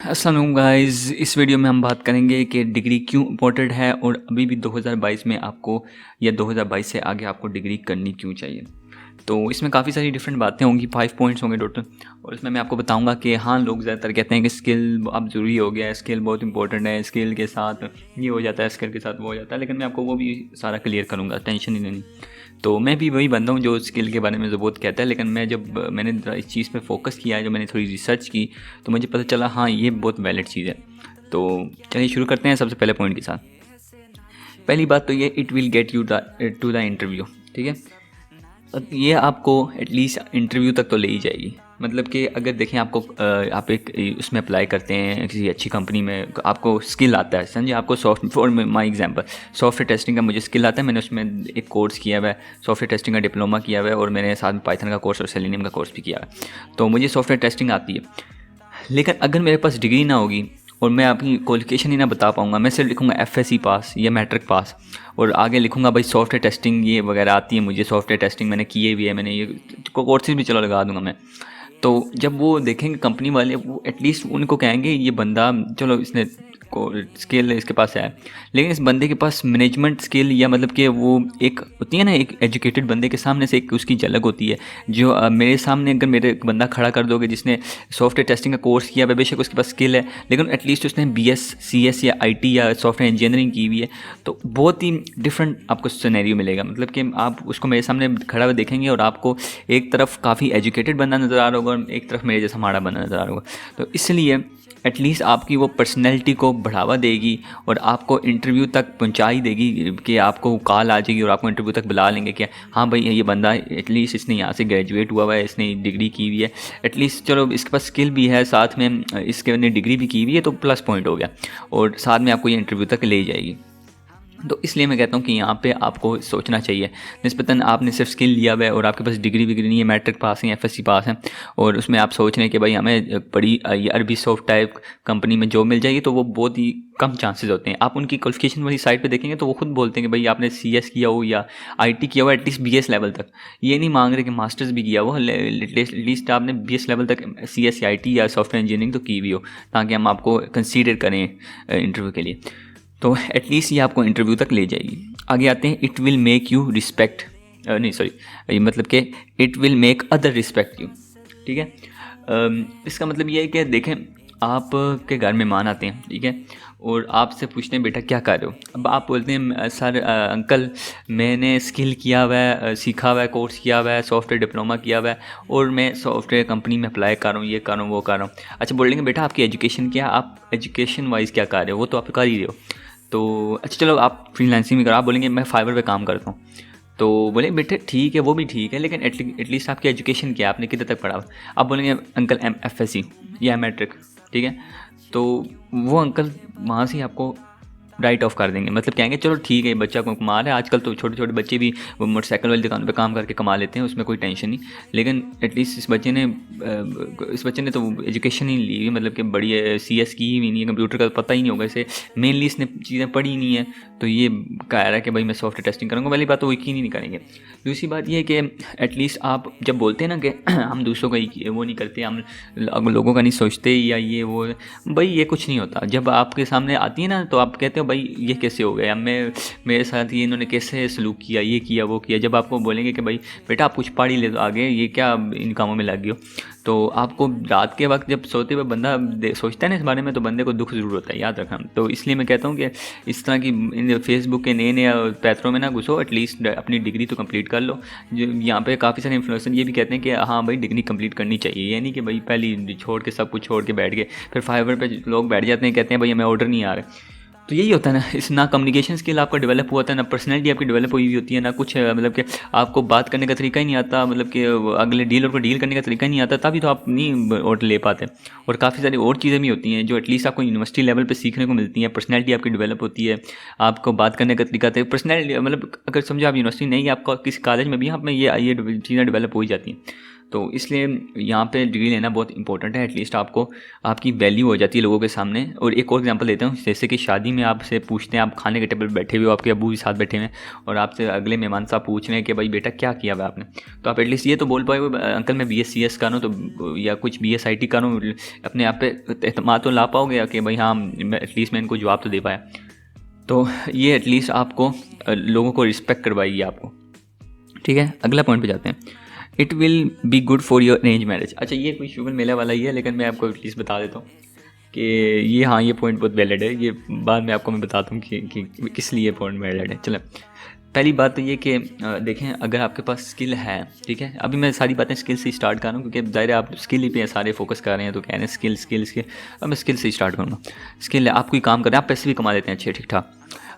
अस्सलाम वालेकुम गाइस। इस वीडियो में हम बात करेंगे कि डिग्री क्यों इम्पोर्टेंट है और अभी भी 2022 में आपको या 2022 से आगे आपको डिग्री करनी क्यों चाहिए। तो इसमें काफ़ी सारी डिफरेंट बातें होंगी, 5 पॉइंट्स होंगे टोटल। और इसमें मैं आपको बताऊंगा कि हाँ, लोग ज़्यादातर कहते हैं कि स्किल अब ज़रूरी हो गया है, स्किल बहुत इंपॉर्टेंट है, स्किल के साथ ये हो जाता है, स्किल के साथ वो हो जाता है, लेकिन मैं आपको वो भी सारा क्लियर करूँगा, टेंशन नहीं लेनी। तो मैं भी वही बंदा हूँ जो स्किल के बारे में जो बहुत कहता है, लेकिन मैंने इस चीज़ पे फोकस किया है, जो मैंने थोड़ी रिसर्च की, तो मुझे पता चला हाँ ये बहुत वैलिड चीज़ है। तो चलिए शुरू करते हैं सबसे पहले पॉइंट के साथ। पहली बात तो ये, it will get you to the interview. ठीक है, ये आपको एटलीस्ट इंटरव्यू तक तो ले ही जाएगी। मतलब कि अगर देखें आपको आप एक उसमें अप्लाई करते हैं किसी अच्छी कंपनी में, आपको स्किल आता है, समझिए आपको for my example software testing का मुझे स्किल आता है। मैंने उसमें एक कोर्स किया हुआ है, सॉफ्टवेयर टेस्टिंग का डिप्लोमा किया हुआ है, और मैंने साथ में पाइथन का कोर्स और सेलेनियम का कोर्स भी किया है। तो मुझे सॉफ्टवेयर टेस्टिंग आती है। लेकिन अगर मेरे पास डिग्री ना होगी और मैं अपनी क्वालिफिकेशन ही ना बता पाऊँगा, मैं सिर्फ लिखूँगा FSC पास या मैट्रिक पास, और आगे लिखूँगा भाई सॉफ्टवेयर टेस्टिंग ये वगैरह आती है मुझे, सॉफ्टवेयर टेस्टिंग मैंने किए भी है, मैंने ये कोर्सेज भी चलो लगा दूंगा मैं। तो जब वो देखेंगे कंपनी वाले, वो एटलीस्ट उनको कहेंगे ये बंदा चलो इसने को स्किल इसके पास है, लेकिन इस बंदे के पास मैनेजमेंट स्किल, या मतलब कि वो एक होती है ना, एक एजुकेटेड बंदे के सामने से एक उसकी झलक होती है। जो मेरे सामने अगर मेरे बंदा खड़ा कर दोगे जिसने सॉफ्टवेयर टेस्टिंग का कोर्स किया है, बेशक उसके पास स्किल है, लेकिन एटलीस्ट उसने BS CS या IT या सॉफ्टवेयर इंजीनियरिंग की हुई है, तो बहुत ही डिफरेंट आपको सिनेरियो मिलेगा। मतलब कि आप उसको मेरे सामने खड़ा हुआ देखेंगे और आपको एक तरफ काफ़ी एजुकेटेड बंदा नज़र आ रहा होगा और एक तरफ मेरे जैसा माड़ा बंदा नज़र आ रहा होगा। तो इसलिए एटलीस्ट आपकी वो पर्सनैलिटी को बढ़ावा देगी और आपको इंटरव्यू तक पहुंचाई देगी कि आपको कॉल आ जाएगी और आपको इंटरव्यू तक बुला लेंगे कि हाँ भाई ये बंदा एटलीस्ट इसने यहाँ से ग्रेजुएट हुआ हुआ है, इसने डिग्री की हुई है, एटलीस्ट चलो इसके पास स्किल भी है, साथ में इसके ने डिग्री भी की हुई है, तो प्लस पॉइंट हो गया, और साथ में आपको ये इंटरव्यू तक ले जाएगी। तो इसलिए मैं कहता हूँ कि यहाँ पे आपको सोचना चाहिए। निस्बतन आपने सिर्फ स्किल लिया हुआ है और आपके पास डिग्री विग्री नहीं है, मैट्रिक पास है, FSC पास है, और उसमें आप सोच रहे हैं कि भाई हमें बड़ी अरबी सॉफ्ट टाइप कंपनी में जॉब मिल जाएगी, तो वो बहुत ही कम चांसेस होते हैं। आप उनकी क्वालिफिकेशन वाली साइड पे देखेंगे तो वो खुद बोलते हैं कि भाई आपने CS किया हो या IT किया हो, एटलीस्ट BS लेवल तक। ये नहीं मांग रहे कि मास्टर्स भी किया हो, एटलीस्ट आपने BS लेवल तक CS या IT या सॉफ्टवेयर इंजीनियरिंग तो की हुई हो, ताकि हम आपको कंसीडर करें इंटरव्यू के लिए। तो एटलीस्ट ये आपको इंटरव्यू तक ले जाएगी। आगे आते हैं, it will make you respect, नहीं सॉरी, मतलब कि it will make other respect you. ठीक है, इसका मतलब ये है कि देखें आप के घर मेहमान आते हैं, ठीक है, और आपसे पूछते हैं बेटा क्या कर रहे हो। अब आप बोलते हैं सर अंकल मैंने स्किल किया हुआ है, सीखा हुआ है, कोर्स किया हुआ है, सॉफ्टवेयर डिप्लोमा किया हुआ है, और मैं सॉफ्टवेयर कंपनी में अप्लाई कर रहा हूँ, ये कर रहा हूँ, वो कर रहा हूँ। अच्छा, बोलेंगे बेटा आपकी एजुकेशन क्या, आप एजुकेशन वाइज क्या कर रहे हो, वो तो आप कर ही रहे हो। तो अच्छा चलो आप फ्रीलांसिंग भी करो, आप बोलेंगे मैं फाइवर पे काम करता हूँ, तो बोले बेटे ठीक है, वो भी ठीक है, लेकिन एटलीस्ट आपकी एजुकेशन क्या है, आपने कितने तक पढ़ा। आप बोलेंगे अंकल FSC या मैट्रिक, ठीक है, तो वो अंकल वहाँ से आपको राइट ऑफ कर देंगे। मतलब कहेंगे चलो ठीक है बच्चा को कमा रहा है, आजकल तो छोटे छोटे बच्चे भी वो मोटरसाइकिल वाली दुकान पे काम करके कमा लेते हैं, उसमें कोई टेंशन नहीं, लेकिन एटलीस्ट इस बच्चे ने तो एजुकेशन ही ली, मतलब कि बड़ी CS की ही नहीं है, कंप्यूटर का पता ही नहीं होगा इसे, मेनली इसने चीज़ें पढ़ी ही नहीं है, तो ये कह रहा है कि भाई मैं सॉफ्टवेयर टेस्टिंग करूँगा। पहली बात तो वो यकीन ही नहीं करेंगे। दूसरी बात ये है कि एटलीस्ट आप जब बोलते हैं ना कि हम दूसरों का वो नहीं करते, हम लोगों का नहीं सोचते या ये वो, भाई ये कुछ नहीं होता। जब आपके सामने आती है ना तो आप कहते हो भाई ये कैसे हो गया, मेरे साथ ये इन्होंने कैसे सलूक किया, ये किया वो किया। जब आपको बोलेंगे कि भाई बेटा आप कुछ पढ़ ही ले तो आगे, ये क्या इन कामों में लग गए हो, तो आपको रात के वक्त जब सोते हुए बंदा सोचता है ना इस बारे में, तो बंदे को दुख ज़रूर होता है, याद रखना। तो इसलिए मैं कहता हूँ कि इस तरह की इन फेसबुक के नए नए पैथरों में ना घुसो, एटलीस्ट अपनी डिग्री तो कंप्लीट कर लो। जो यहाँ पे काफ़ी सारे इन्फ्लुएंसर ये भी कहते हैं कि हाँ भाई डिग्री कंप्लीट करनी चाहिए, ये नहीं कि भाई पहले छोड़ के सब कुछ छोड़ के बैठ गए, फिर फाइवर पे लोग बैठ जाते हैं, कहते हैं भाई हमें ऑर्डर नहीं आ रहा। तो यही होता है ना, इस ना कम्युनिकेशन स्किल आपका डेवलप हुआ है, ना पर्सनैलिटी आपकी डेवलप हुई हुई होती है, ना कुछ मतलब कि आपको बात करने का तरीका ही नहीं आता, मतलब कि अगले डीलर को डील करने का तरीका ही नहीं आता, तभी तो आप नहीं ऑर्डर ले पाते। और काफ़ी सारी और चीज़ें भी होती हैं जो एटलीस्ट आपको यूनिवर्सिटी लेवल पे सीखने को मिलती हैं। पर्सनैलिटी आपकी डेवलप होती है, आपको बात करने का तरीका आता है, पर्सनैलिटी मतलब अगर समझो आप यूनिवर्सिटी नहीं, आपका किसी कॉलेज में भी आप में ये चीज़ें डेवलप हो ही जाती हैं। तो इसलिए यहाँ पे डिग्री लेना बहुत इंपॉर्टेंट है। एटलीस्ट आपको आपकी वैल्यू हो जाती है लोगों के सामने। और एक और एग्जांपल देता हूँ, जैसे कि शादी में आपसे पूछते हैं, आप खाने के टेबल पर बैठे हुए हो, आपके अबू भी साथ बैठे हुए हैं और आपसे अगले मेहमान साहब पूछ रहे हैं कि भाई बेटा क्या किया हुआ आपने, तो आप एटलीस्ट ये तो बोल पाए अंकल मैं BScs का हूँ, तो या कुछ BSIT का हूँ, अपने आप पे एतमाद तो ला पाओगे कि भाई हाँ एटलीस्ट मैं इनको जवाब तो दे पाया। तो ये एटलीस्ट आपको लोगों को रिस्पेक्ट करवाएगी आपको। ठीक है, अगला पॉइंट पे जाते हैं। It will be good for your arrange marriage. अच्छा, ये कोई शुगर मेला वाला ही है, लेकिन मैं आपको एटलीस्ट बता देता हूँ कि ये हाँ ये पॉइंट बहुत वैलिड है। ये बाद में आपको मैं बताता हूँ कि किस लिए पॉइंट वैलिड है। चलो, पहली बात तो ये कि देखें, अगर आपके पास स्किल है, ठीक है, अभी मैं सारी बातें स्किल से स्टार्ट कर रहा हूँ क्योंकि ज़ाहिर है आप स्किल ही पे सारे फोकस कर रहे हैं, तो कह रहे हैं स्किल स्किल स्किल। अब मैं स्किल से स्टार्ट करूँगा। स्किल है, आप कोई काम कर रहे हैं, आप पैसे भी कमा लेते हैं अच्छे ठीक ठाक।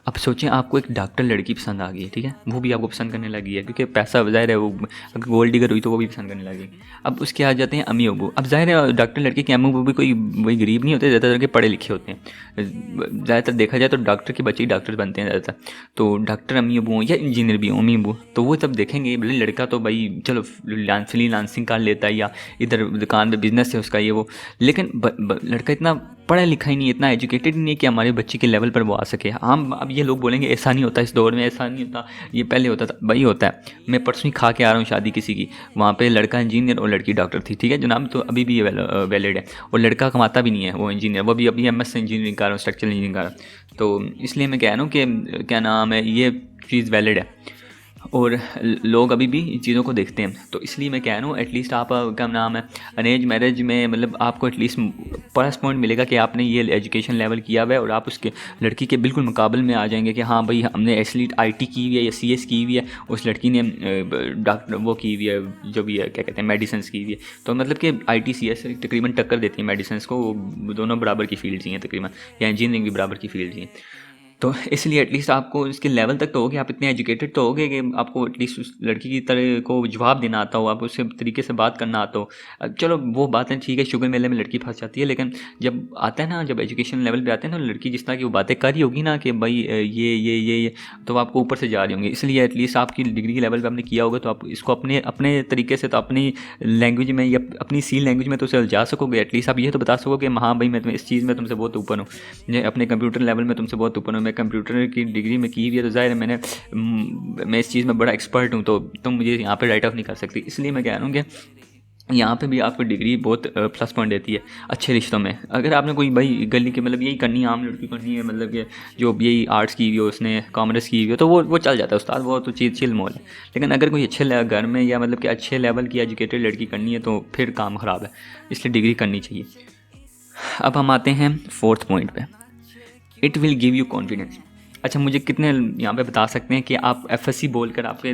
अब सोचें आपको एक डॉक्टर लड़की पसंद आ गई है, ठीक है, वो भी आपको पसंद करने लगी है क्योंकि पैसा ज़ाहिर है, वो अगर गोल्ड डिगर हुई तो वो भी पसंद करने लगी। अब उसके आ जाते हैं अम्मी अबू। अब ज़ाहिर है डॉक्टर लड़के के अम्मी अबू भी कोई वही गरीब नहीं होते, ज़्यादातर के पढ़े लिखे होते हैं। ज़्यादातर देखा जाए तो डॉक्टर के बच्चे ही डॉक्टर बनते हैं ज़्यादातर। तो डॉक्टर अम्मी अबू हों या इंजीनियर भी हों अम्मी अबू, तो वो तब देखेंगे भले लड़का तो भाई चलो फ्रीलांसिंग कर लेता है या इधर दुकान पे बिजनेस है उसका ये वो, लेकिन लड़का इतना पढ़ा लिखा ही नहीं, इतना एजुकेटेड नहीं है कि हमारे बच्चे के लेवल पर वो आ सके। हम अब ये लोग बोलेंगे ऐसा नहीं होता, इस दौर में ऐसा नहीं होता, ये पहले होता था। भाई होता है। मैं परसों ही खा के आ रहा हूँ शादी किसी की, वहाँ पे लड़का इंजीनियर और लड़की डॉक्टर थी, ठीक है जनाब, तो अभी भी वैलिड है। और लड़का कमाता भी नहीं है, वो इंजीनियर, वो भी अभी MS इंजीनियरिंग कर रहा हूँ, स्ट्रक्चरल इंजीनियरिंग कर रहा हूँ। तो इसलिए मैं कह रहा हूँ कि क्या नाम है, ये चीज़ वैलिड है और लोग अभी भी इन चीज़ों को देखते हैं। तो इसलिए मैं कह रहा हूँ एटलीस्ट आप क्या नाम है अरेंज मैरिज में मतलब आपको एटलीस्ट प्लस पॉइंट मिलेगा कि आपने ये एजुकेशन लेवल किया हुआ है और आप उसके लड़की के बिल्कुल मुकाबले में आ जाएंगे कि हाँ भाई हमने एसलीट IT की हुई है या CS की हुई है, उस लड़की ने डॉक्टर वो की हुई है जो भी है क्या कहते हैं मेडिसिन की हुई है। तो मतलब कि IT CS तकरीबन टक्कर देती है मेडिसिन को, वो दोनों बराबर की फील्ड हैं तकरीबन, या इंजीनियरिंग भी बराबर की फील्ड हैं। तो इसलिए एटलीस्ट आपको इसके लेवल तक तो होगे, आप इतने एजुकेटेड तो होगे कि आपको एटलीस्ट उस लड़की की तरह को जवाब देना आता हो, आप उससे तरीके से बात करना आता हो। चलो वो बातें ठीक है, शुगर मेले में लड़की फंस जाती है, लेकिन जब आता है ना, जब एजुकेशन लेवल पे आते हैं ना, लड़की जिस तरह की वो बातें कर रही होगी ना कि भाई ये तो आपको ऊपर से जा रही होंगी। इसलिए एटलीस्ट आपकी डिग्री के लेवल पर आपने किया होगा तो आप इसको अपने अपने तरीके से तो अपनी लैंग्वेज में या अपनी सी लैंग्वेज में तो उसे जा सकोगे। एटलीस्ट आप ये तो बता सकोगे हाँ भाई मैं इस चीज़ में तुमसे बहुत ऊपर हूँ, अपने कंप्यूटर लेवल में तुमसे बहुत ऊपर हूँ, मैं कंप्यूटर की डिग्री में की हुई है तो ज़ाहिर है मैं इस चीज़ में बड़ा एक्सपर्ट हूँ, तो तुम मुझे यहाँ पे राइट ऑफ नहीं कर सकती। इसलिए मैं कह रहा हूँ कि यहाँ पे भी आपको डिग्री बहुत प्लस पॉइंट देती है अच्छे रिश्तों में। अगर आपने कोई भाई गली के मतलब यही करनी है, आम लड़की करनी है, मतलब कि जो यही आर्ट्स की हुई हो, उसने कॉमर्स की हुई हो, तो वो चल जाता है उस्ताद, वो तो चीज़ चिल मोल है। लेकिन अगर कोई अच्छे घर में या मतलब कि अच्छे लेवल की एजुकेटेड लड़की करनी है तो फिर काम ख़राब है, इसलिए डिग्री करनी चाहिए। अब हम आते हैं 4th पॉइंट पे, it will give you confidence. अच्छा, मुझे कितने यहाँ पे बता सकते हैं कि आप FSC बोलकर आपके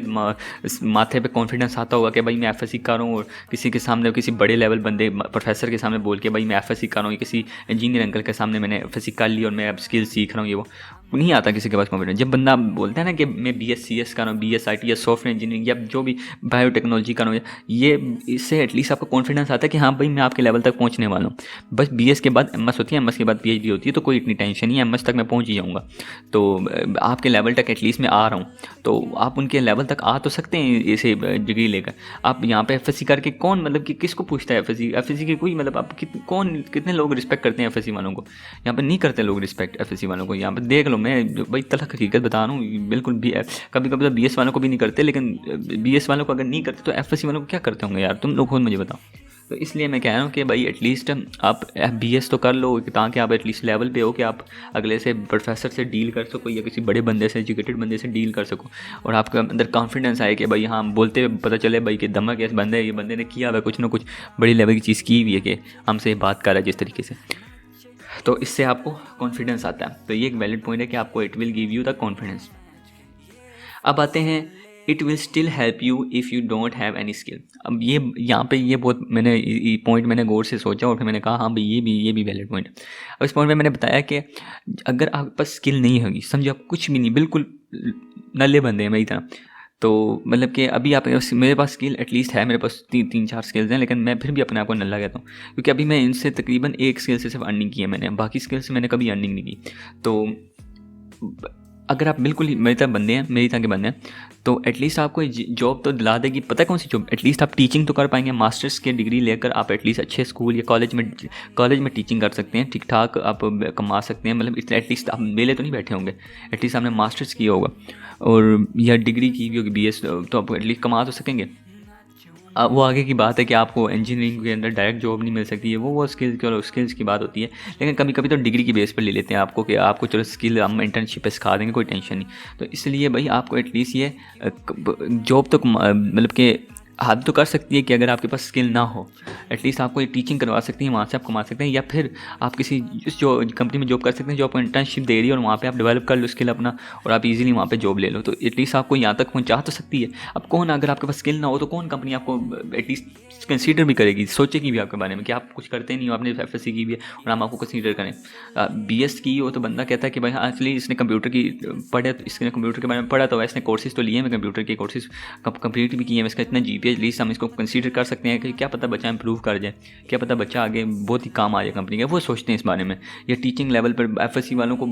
माथे पे कॉन्फिडेंस आता होगा कि भाई मैं FSC कर रहा हूँ, और किसी के सामने किसी बड़े लेवल बंदे प्रोफेसर के सामने बोल के भाई मैं FSC कर रहा हूँ, किसी इंजीनियर अंकल के सामने मैंने FSC कर ली और मैं अब स्किल सीख रहा हूँ, ये वो नहीं आता किसी के पास कॉन्फिडेंस। जब बंदा बोलता है ना कि मैं BScs कर रहा हूँ, BSIT या सॉफ्टवेयर इंजीनियरिंग या जो भी बायोटेक्नोलॉजी कर रहा हूँ, ये इससे एटलीस्ट आपको कॉन्फिडेंस आता है कि हाँ भाई मैं आपके लेवल तक पहुँचने वाला हूँ। बस BS के बाद MS होती है, MS के बाद PhD होती है, तो कोई इतनी टेंशन नहीं है, MS तक मैं पहुँच ही जाऊँगा, तो आपके लेवल तक एटलीस्ट मैं आ रहा हूँ, तो आप उनके लेवल तक आ तो सकते हैं ऐसे डिग्री लेकर। आप यहाँ पे FSC करके कौन मतलब कि किसको पूछता है FSC की कोई मतलब आप कितने लोग रिस्पेक्ट करते हैं FSC वालों को? यहाँ पर नहीं करते लोग रिस्पेक्ट FSC वालों को। यहाँ पर देख लो, मैं भाई तलख हकीकत बता रहा हूँ, बिल्कुल भी कभी कभी तो BS वालों को भी नहीं करते, लेकिन BS वालों को अगर नहीं करते तो FSC वालों को क्या करते होंगे यार, तुम लोग खुद मुझे बताओ। तो इसलिए मैं कह रहा हूँ कि भाई एटलीस्ट आप BS तो कर लो ताकि आप एटलीस्ट लेवल पे हो कि आप अगले से प्रोफेसर से डील कर सको या किसी बड़े बंदे से एजुकेटेड बंदे से डील कर सको, और आपके अंदर कॉन्फिडेंस आए कि भाई हाँ बोलते हुए पता चले भाई कि दमक है इस बंदे, ये बंदे ने किया हुआ कुछ ना कुछ बड़ी लेवल की चीज़ की हुई है कि हमसे बात कर रहा है जिस तरीके से, तो इससे आपको कॉन्फिडेंस आता है। तो ये एक वैलिड पॉइंट है कि आपको it will give you the confidence. अब आते हैं it will still help you if you don't have any skill. अब ये यहाँ पे ये बहुत मैंने पॉइंट मैंने गौर से सोचा और फिर मैंने कहा हाँ भाई ये भी वैलिड पॉइंट है। अब इस पॉइंट में मैंने बताया कि अगर आपके पास स्किल नहीं होगी, समझो आप कुछ भी नहीं, बिल्कुल नल्ले बंदे हैं मेरी तरह, तो मतलब कि अभी आप मेरे पास स्किल एटलीस्ट है, मेरे पास 3-4 स्किल्स हैं, लेकिन मैं फिर भी अपने आप को नल्ला कहता हूँ क्योंकि अभी मैं इनसे तकरीबन एक स्किल से सिर्फ अर्निंग की है मैंने, बाकी स्किल से मैंने कभी अर्निंग नहीं की। तो अगर आप बिल्कुल ही मेरी तरह बंदे हैं, मेरी तरह के बंदे हैं, तो एटलीस्ट आपको जॉब तो दिला देगी। पता है कौन सी जॉब? एटलीस्ट आप टीचिंग तो कर पाएंगे। मास्टर्स की डिग्री लेकर आप एटलीस्ट अच्छे स्कूल या कॉलेज में टीचिंग कर सकते हैं, ठीक ठाक आप कमा सकते हैं। मतलब इसलिए एटलीस्ट आप मेले तो नहीं बैठे होंगे, एटलीस्ट आपने मास्टर्स किया होगा और या डिग्री की भी होगी BS, तो आप एटलीस्ट कमा तो सकेंगे। अब वो आगे की बात है कि आपको इंजीनियरिंग के अंदर डायरेक्ट जॉब नहीं मिल सकती है, वो स्किल्स की बात होती है। लेकिन कभी कभी तो डिग्री की बेस पर ले लेते हैं आपको कि आपको चलो स्किल हम इंटर्नशिप पे सिखा देंगे, कोई टेंशन नहीं। तो इसलिए भाई आपको एटलीस्ट ये जॉब तो मतलब कि हद तो कर सकती है कि अगर आपके पास स्किल ना हो, एटलीस्ट आपको ये टीचिंग करवा सकती है, वहाँ से आप कमा सकते हैं। या फिर आप किसी जो कंपनी में जॉब कर सकते हैं जो आपको इंटर्नशिप दे रही है और वहाँ पे आप डेवलप कर लो स्किल अपना और आप इजीली वहाँ पे जॉब ले लो, तो एटलीस्ट आपको यहाँ तक पहुँचा तो सकती है। अब कौन, अगर आपके पास स्किल ना हो तो कौन कंपनी आपको एटलीस्ट कंसीडर भी करेगी, सोचेगी भी आपके बारे में कि आप कुछ करते नहीं हो, आपने FSC की भी है और हम आपको कंसीडर करें। BS की हो तो बंदा कहता है कि भाई हाँ एक्चुअली इसने कंप्यूटर की पढ़े, तो इसने कंप्यूटर के बारे में पढ़ा, तो इसने कोर्सेज तो लिए हैं, कंप्यूटर के कोर्सेज कंप्लीट भी किए हैं, इसका इतना GPA एटलीस्ट हम इसको कंसीडर कर सकते हैं कि क्या पता बच्चा इंप्रूव कर जाए, क्या पता बच्चा आगे बहुत ही काम आ जाए कंपनी का, वो सोचते हैं इस बारे में। या टीचिंग लेवल पर FSC वालों को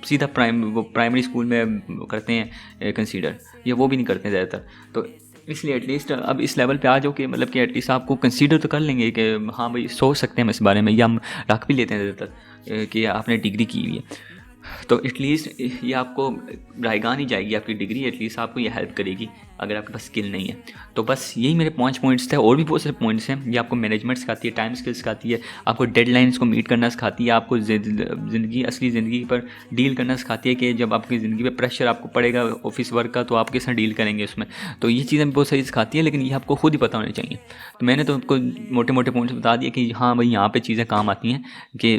सीधा प्राइमरी स्कूल में करते हैं कंसीडर, या वो भी नहीं करते हैं ज़्यादातर। तो इसलिए एटलीस्ट अब इस लेवल पे आ जाओ कि मतलब कि एटलीस्ट आपको कंसीडर तो कर लेंगे कि हाँ भाई सोच सकते हैं हम इस बारे में, या हम रख भी लेते हैं ज़्यादातर कि आपने डिग्री की हुई है। तो एटलीस्ट ये आपको रायगान ही जाएगी आपकी डिग्री, एटलीस्ट आपको ये हेल्प करेगी अगर आपके पास स्किल नहीं है। तो बस यही मेरे 5 पॉइंट्स थे, और भी बहुत सारे पॉइंट्स हैं। ये आपको मैनेजमेंट सिखाती है, टाइम स्किल्स सिखाती है, आपको डेडलाइंस को मीट करना सिखाती है, आपको असली ज़िंदगी पर डील करना सिखाती है कि जब आपकी ज़िंदगी में प्रेशर आपको पड़ेगा ऑफिस वर्क का तो आप किस तरह डील करेंगे उसमें। तो ये चीज़ें बहुत सारी सिखाती है, लेकिन ये आपको खुद ही पता होनी चाहिए। तो मैंने तो आपको मोटे मोटे पॉइंट्स बता दिए कि हाँ भाई यहाँ पर चीज़ें काम आती हैं, कि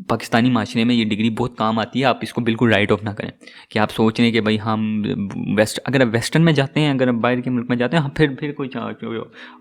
पाकिस्तानी माशरे में ये डिग्री बहुत काम आती है। आप इसको बिल्कुल राइट ऑफ ना करें कि आप सोच रहे हैं कि भाई हम अगर आप वेस्टर्न में जाते हैं, अगर आप बाहर के मुल्क में जाते हैं, हाँ फिर कोई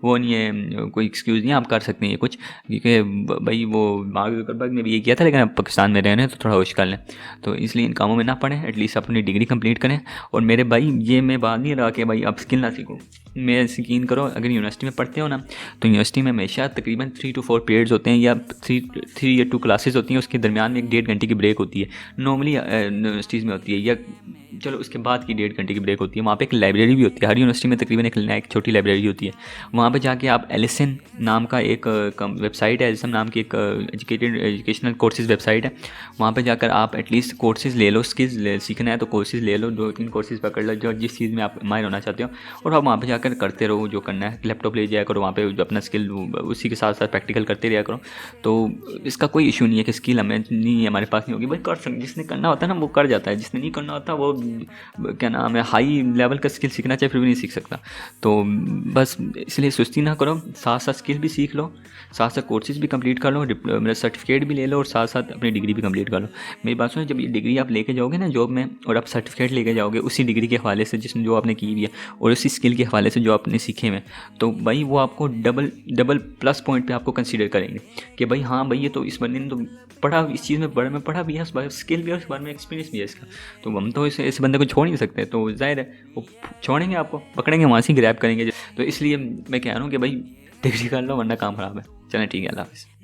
वो नहीं है, कोई एक्सक्यूज़ नहीं है, आप कर सकते हैं ये कुछ, क्योंकि भाई वो मार्क जुकरबर्ग ने भी ये किया था। लेकिन आप पाकिस्तान में रह रहे हैं तो थोड़ा होश कर लें, तो इसलिए इन कामों में ना पड़ें, एटलीस्ट अपनी डिग्री कंप्लीट करें। और मेरे भाई ये मैं बात नहीं रहा कि भाई आप स्किल ना सीखो, मैं यकीन करो अगर यूनिवर्सिटी में पढ़ते हो ना, तो यूनिवर्सिटी में हमेशा तकरीबन 3 to 4 पीरियड्स होते हैं, या 3 या 2 क्लासेस होती हैं, उसके दरमियान में 1.5 घंटे की ब्रेक होती है, नॉर्मली यूनिवर्सिटीज़ में होती है। या चलो उसके बाद की 1.5 घंटे की ब्रेक होती है। वहाँ पे एक लाइब्रेरी भी होती है, हर यूनिवर्सिटी में तकरीबन एक छोटी लाइब्रेरी होती है। वहाँ पे जाके आप एलिसन नाम का एक वेबसाइट है, एलिसन नाम की एक एजुकेशनल कोर्सेज वेबसाइट है, वहाँ पे जाकर आप एटलीस्ट कोर्सेज ले लो, स्किल्स सीखना है तो कोर्सेज ले लो, 2-3 कोर्सेज पकड़ लो जो जिस चीज़ में आप माहिर होना चाहते हो, और आप वहाँ पे जाकर करते रहो जो करना है। लैपटॉप ले जाया करो वहाँ पे, जो अपना स्किल उसी के साथ साथ प्रैक्टिकल करते रहा करो। तो इसका कोई इशू नहीं है कि स्किल हमें नहीं है, हमारे पास नहीं होगी, भाई कर सकते, जिसने करना होता है ना वो कर जाता है, जिसने नहीं करना होता वो क्या नाम है हाई लेवल का स्किल सीखना चाहिए फिर भी नहीं सीख सकता। तो बस इसलिए सुस्ती ना करो, साथ साथ स्किल भी सीख लो, साथ साथ कोर्सेज भी कंप्लीट कर लो, मेरा सर्टिफिकेट भी ले लो, और साथ साथ अपनी डिग्री भी कंप्लीट कर लो। मेरी बात सुनो, जब ये डिग्री आप लेके जाओगे ना जॉब में, और आप सर्टिफिकेट लेके जाओगे उसी डिग्री के हवाले से जिसमें जो आपने की हुई है, और उसी स्किल के हवाले से जो आपने सीखे हुए, तो भाई वो आपको डबल प्लस पॉइंट पे आपको कंसीडर करेंगे कि भाई हाँ भाई ये तो इस बंदे ने तो पढ़ा, इस चीज़ में बड़े में पढ़ा भी है, उस बारे स्किल भी है, उस बारे में एक्सपीरियंस भी है इसका, तो हम तो इस बंदे को छोड़ नहीं सकते। तो जाहिर है वो छोड़ेंगे, आपको पकड़ेंगे, वहाँ से ग्रैब करेंगे। तो इसलिए मैं कह रहा हूँ कि भाई डिग्री कर लो वरना काम ख़राब है। चलें ठीक है, अल्लाह हाफ़िज़।